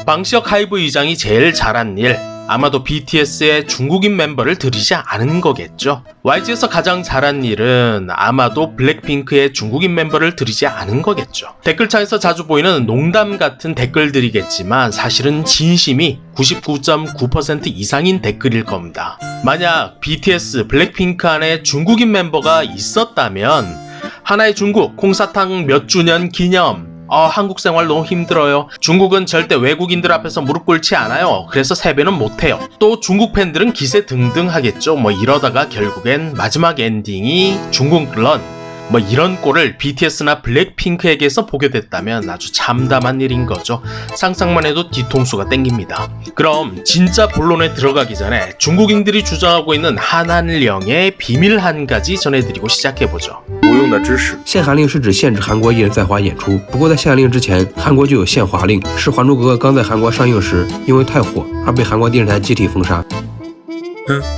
방시혁 하이브 의장이 제일 잘한 일, 아마도 BTS의 중국인 멤버를 들이지 않은 거겠죠. YG에서 가장 잘한 일은 아마도 블랙핑크의 중국인 멤버를 들이지 않은 거겠죠. 댓글창에서 자주 보이는 농담 같은 댓글들이겠지만 사실은 진심이 99.9% 이상인 댓글일 겁니다. 만약 BTS, 블랙핑크 안에 중국인 멤버가 있었다면 하나의 중국 콩사탕 몇 주년 기념, 한국 생활 너무 힘들어요. 중국은 절대 외국인들 앞에서 무릎 꿇지 않아요. 그래서 세배는 못해요. 또 중국 팬들은 기세 등등 하겠죠. 이러다가 결국엔 마지막 엔딩이 중국 런, 이런 꼴을 BTS나 블랙핑크에게서 보게 됐다면 아주 참담한 일인 거죠. 상상만 해도 뒤통수가 땡깁니다. 그럼 진짜 본론에 들어가기 전에 중국인들이 주장하고 있는 한한령의 비밀 한 가지 전해드리고 시작해보죠. 无用的知识。限韩令是指限制韩国艺人在华演出，不过在限韩令之前，韩国就有限华令，是《还珠格格》刚在韩国上映时，因为太火而被韩国电视台集体封杀。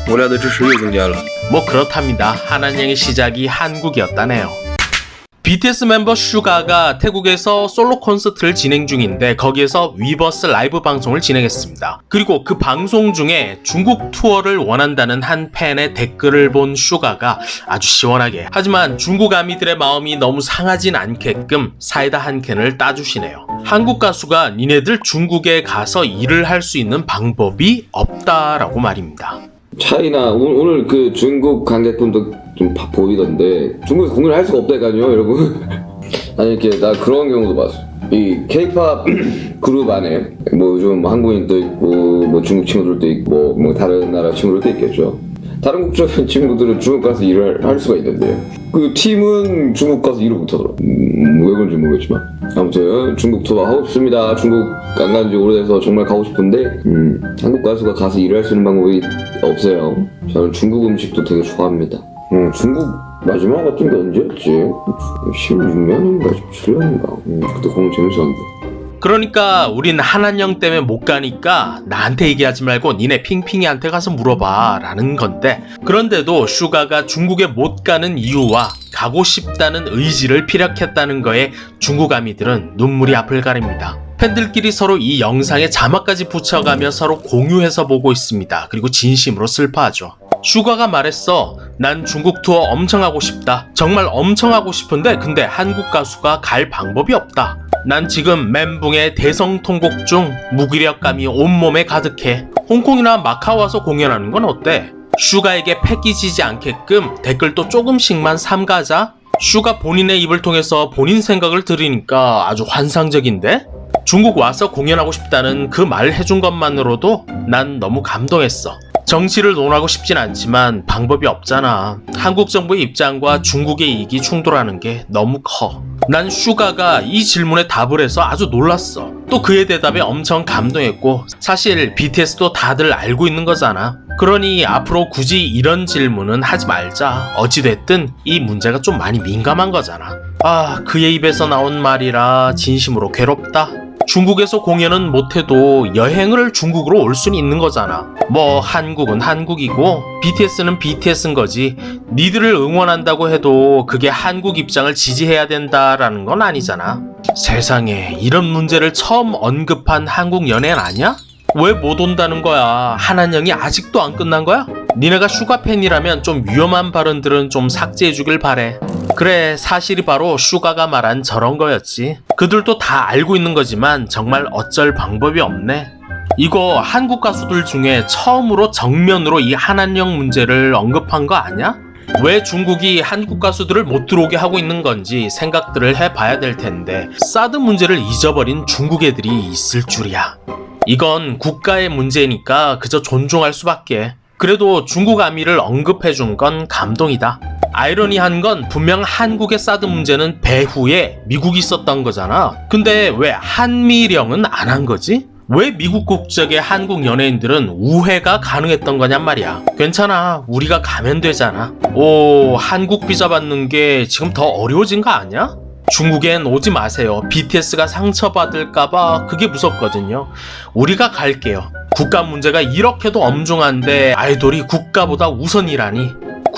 无聊的知识又增加了。 그렇답니다. 한한령의 시작이 한국이었다네요. BTS 멤버 슈가가 태국에서 솔로 콘서트를 진행 중인데 거기에서 위버스 라이브 방송을 진행했습니다. 그리고 그 방송 중에 중국 투어를 원한다는 한 팬의 댓글을 본 슈가가 아주 시원하게, 하지만 중국 아미들의 마음이 너무 상하진 않게끔 사이다 한 캔을 따주시네요. 한국 가수가 니네들 중국에 가서 일을 할 수 있는 방법이 없다라고 말입니다. 차이나 오늘 그 중국 관객분도 좀 보이던데 중국에서 공연을 할 수가 없다니까요, 여러분. 아니 이렇게 나 그런 경우도 봤어. 이 K-pop 그룹 안에 좀 한국인도 있고 중국 친구들도 있고 뭐 다른 나라 친구들도 있겠죠. 다른 국적 친구들은 중국 가서 일을 할 수가 있는데 그 팀은 중국 가서 일을 못하더라. 왜 그런지 모르겠지만 아무튼 중국 투어 하고 싶습니다. 중국 안 간 지 오래돼서 정말 가고 싶은데 한국 가수가 가서 일을 할 수 있는 방법이 없어요. 저는 중국 음식도 되게 좋아합니다. 중국 마지막 같은 게 언제였지? 16년인가 17년인가 그때 공연 재밌었는데. 그러니까 우린 한한령 때문에 못 가니까 나한테 얘기하지 말고 니네 핑핑이한테 가서 물어봐 라는 건데, 그런데도 슈가가 중국에 못 가는 이유와 가고 싶다는 의지를 피력했다는 거에 중국 아미들은 눈물이 앞을 가립니다. 팬들끼리 서로 이 영상에 자막까지 붙여가며 서로 공유해서 보고 있습니다. 그리고 진심으로 슬퍼하죠. 슈가가 말했어. 난 중국 투어 엄청 하고 싶다. 정말 엄청 하고 싶은데 근데 한국 가수가 갈 방법이 없다. 난 지금 멘붕의 대성통곡 중 무기력감이 온몸에 가득해. 홍콩이나 마카오 와서 공연하는 건 어때? 슈가에게 패기지지 않게끔 댓글도 조금씩만 삼가자? 슈가 본인의 입을 통해서 본인 생각을 들으니까 아주 환상적인데? 중국 와서 공연하고 싶다는 그 말 해준 것만으로도 난 너무 감동했어. 정치를 논하고 싶진 않지만 방법이 없잖아. 한국 정부의 입장과 중국의 이익이 충돌하는 게 너무 커. 난 슈가가 이 질문에 답을 해서 아주 놀랐어. 또 그의 대답에 엄청 감동했고, 사실 BTS도 다들 알고 있는 거잖아. 그러니 앞으로 굳이 이런 질문은 하지 말자. 어찌됐든 이 문제가 좀 많이 민감한 거잖아. 그의 입에서 나온 말이라 진심으로 괴롭다. 중국에서 공연은 못해도 여행을 중국으로 올 수는 있는 거잖아. 한국은 한국이고 BTS는 BTS인 거지. 니들을 응원한다고 해도 그게 한국 입장을 지지해야 된다라는 건 아니잖아. 세상에, 이런 문제를 처음 언급한 한국 연예인 아니야? 왜 못 온다는 거야? 한한령이 아직도 안 끝난 거야? 니네가 슈가 팬이라면 좀 위험한 발언들은 좀 삭제해주길 바래. 그래, 사실이 바로 슈가가 말한 저런 거였지. 그들도 다 알고 있는 거지만 정말 어쩔 방법이 없네. 이거 한국 가수들 중에 처음으로 정면으로 이 한한령 문제를 언급한 거 아니야? 왜 중국이 한국 가수들을 못 들어오게 하고 있는 건지 생각들을 해봐야 될 텐데 사드 문제를 잊어버린 중국 애들이 있을 줄이야. 이건 국가의 문제니까 그저 존중할 수밖에. 그래도 중국 아미를 언급해준 건 감동이다. 아이러니한 건 분명 한국의 사드 문제는 배후에 미국이 있었던 거잖아. 근데 왜 한미령은 안 한 거지? 왜 미국 국적의 한국 연예인들은 우회가 가능했던 거냔 말이야. 괜찮아, 우리가 가면 되잖아. 한국 비자 받는 게 지금 더 어려워진 거 아니야? 중국엔 오지 마세요. BTS가 상처받을까봐 그게 무섭거든요. 우리가 갈게요. 국가 문제가 이렇게도 엄중한데 아이돌이 국가보다 우선이라니.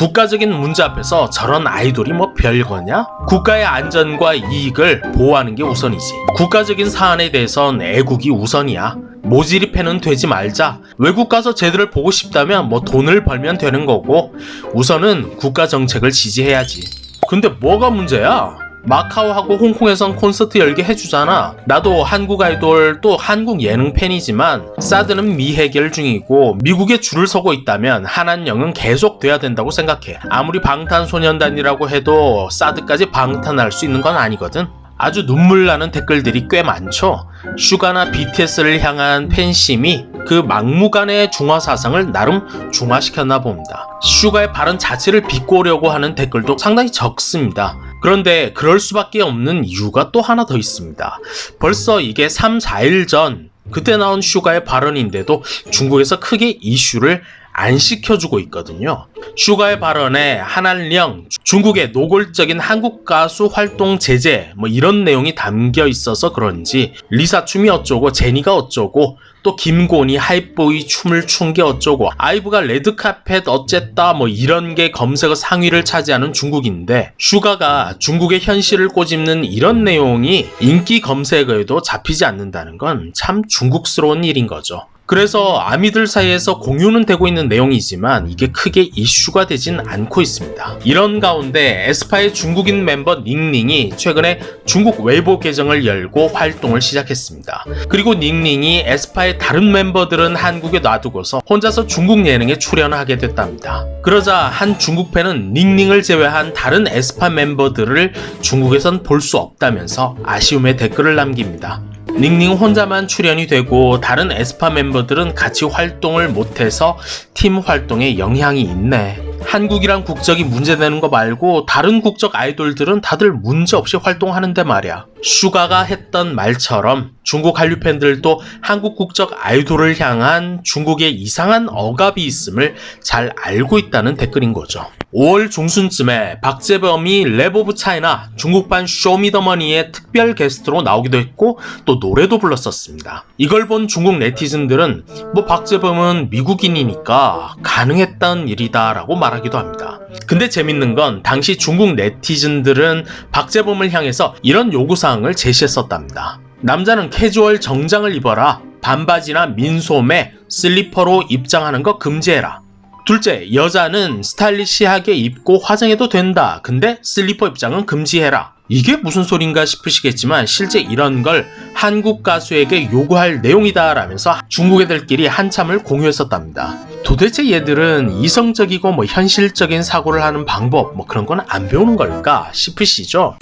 국가적인 문제 앞에서 저런 아이돌이 뭐 별거냐? 국가의 안전과 이익을 보호하는 게 우선이지. 국가적인 사안에 대해선 애국이 우선이야. 모질입해는 되지 말자. 외국 가서 쟤들을 보고 싶다면 뭐 돈을 벌면 되는 거고 우선은 국가 정책을 지지해야지. 근데 뭐가 문제야? 마카오하고 홍콩에선 콘서트 열게 해주잖아. 나도 한국 아이돌 또 한국 예능 팬이지만 사드는 미해결 중이고 미국에 줄을 서고 있다면 한한령은 계속 돼야 된다고 생각해. 아무리 방탄소년단이라고 해도 사드까지 방탄할 수 있는 건 아니거든. 아주 눈물 나는 댓글들이 꽤 많죠. 슈가나 BTS를 향한 팬심이 그 막무가내의 중화 사상을 나름 중화시켰나 봅니다. 슈가의 발언 자체를 비꼬려고 하는 댓글도 상당히 적습니다. 그런데 그럴 수밖에 없는 이유가 또 하나 더 있습니다. 벌써 이게 3, 4일 전 그때 나온 슈가의 발언인데도 중국에서 크게 이슈를 안 시켜주고 있거든요. 슈가의 발언에 한한령, 중국의 노골적인 한국 가수 활동 제재 뭐 이런 내용이 담겨 있어서 그런지 리사 춤이 어쩌고 제니가 어쩌고 또 김곤이 하이보이 춤을 춘 게 어쩌고 아이브가 레드카펫 어쨌다 뭐 이런 게 검색어 상위를 차지하는 중국인데 슈가가 중국의 현실을 꼬집는 이런 내용이 인기 검색어에도 잡히지 않는다는 건 참 중국스러운 일인 거죠. 그래서 아미들 사이에서 공유는 되고 있는 내용이지만 이게 크게 이슈가 되진 않고 있습니다. 이런 가운데 에스파의 중국인 멤버 닝닝이 최근에 중국 웨이보 계정을 열고 활동을 시작했습니다. 그리고 닝닝이 에스파의 다른 멤버들은 한국에 놔두고서 혼자서 중국 예능에 출연하게 됐답니다. 그러자 한 중국 팬은 닝닝을 제외한 다른 에스파 멤버들을 중국에선 볼 수 없다면서 아쉬움의 댓글을 남깁니다. 닝닝 혼자만 출연이 되고 다른 에스파 멤버들은 같이 활동을 못해서 팀 활동에 영향이 있네. 한국이란 국적이 문제되는 거 말고 다른 국적 아이돌들은 다들 문제없이 활동하는데 말이야. 슈가가 했던 말처럼 중국 한류 팬들도 한국 국적 아이돌을 향한 중국의 이상한 억압이 있음을 잘 알고 있다는 댓글인 거죠. 5월 중순쯤에 박재범이 랩 오브 차이나 중국판 쇼미더머니의 특별 게스트로 나오기도 했고 또 노래도 불렀었습니다. 이걸 본 중국 네티즌들은 뭐 박재범은 미국인이니까 가능했던 일이다 라고 말하기도 합니다. 근데 재밌는 건 당시 중국 네티즌들은 박재범을 향해서 이런 요구사항을 제시했었답니다. 남자는 캐주얼 정장을 입어라. 반바지나 민소매, 슬리퍼로 입장하는 거 금지해라. 둘째, 여자는 스타일리시하게 입고 화장해도 된다. 근데 슬리퍼 입장은 금지해라. 이게 무슨 소린가 싶으시겠지만 실제 이런 걸 한국 가수에게 요구할 내용이다 라면서 중국 애들끼리 한참을 공유했었답니다. 도대체 얘들은 이성적이고 뭐 현실적인 사고를 하는 방법 뭐 그런 건 안 배우는 걸까 싶으시죠?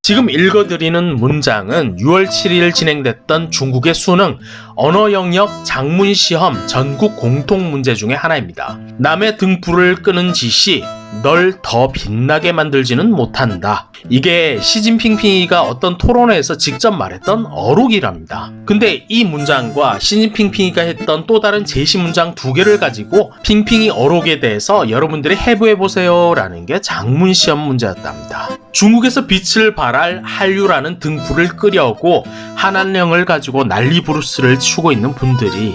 지금 읽어드리는 문장은 6월 7일 진행됐던 중국의 수능 언어 영역 장문 시험 전국 공통 문제 중에 하나입니다. 남의 등불을 끄는 짓이 널 더 빛나게 만들지는 못한다. 이게 시진핑핑이가 어떤 토론회에서 직접 말했던 어록이랍니다. 근데 이 문장과 시진핑핑이가 했던 또 다른 제시 문장 두 개를 가지고 핑핑이 어록에 대해서 여러분들이 해부해보세요 라는 게 장문 시험 문제였답니다. 중국에서 빛을 발할 한류라는 등불을 끄려고 한한령을 가지고 난리 부르스를 추고 있는 분들이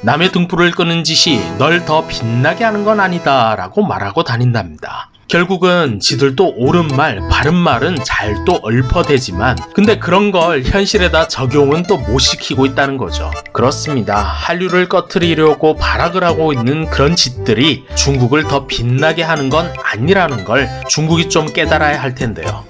남의 등불을 끄는 짓이 널 더 빛나게 하는 건 아니다 라고 말하고 다닌답니다. 결국은 지들도 옳은 말, 바른 말은 잘 또 읊어대지만 근데 그런 걸 현실에다 적용은 또 못 시키고 있다는 거죠. 그렇습니다. 한류를 꺼트리려고 발악을 하고 있는 그런 짓들이 중국을 더 빛나게 하는 건 아니라는 걸 중국이 좀 깨달아야 할 텐데요.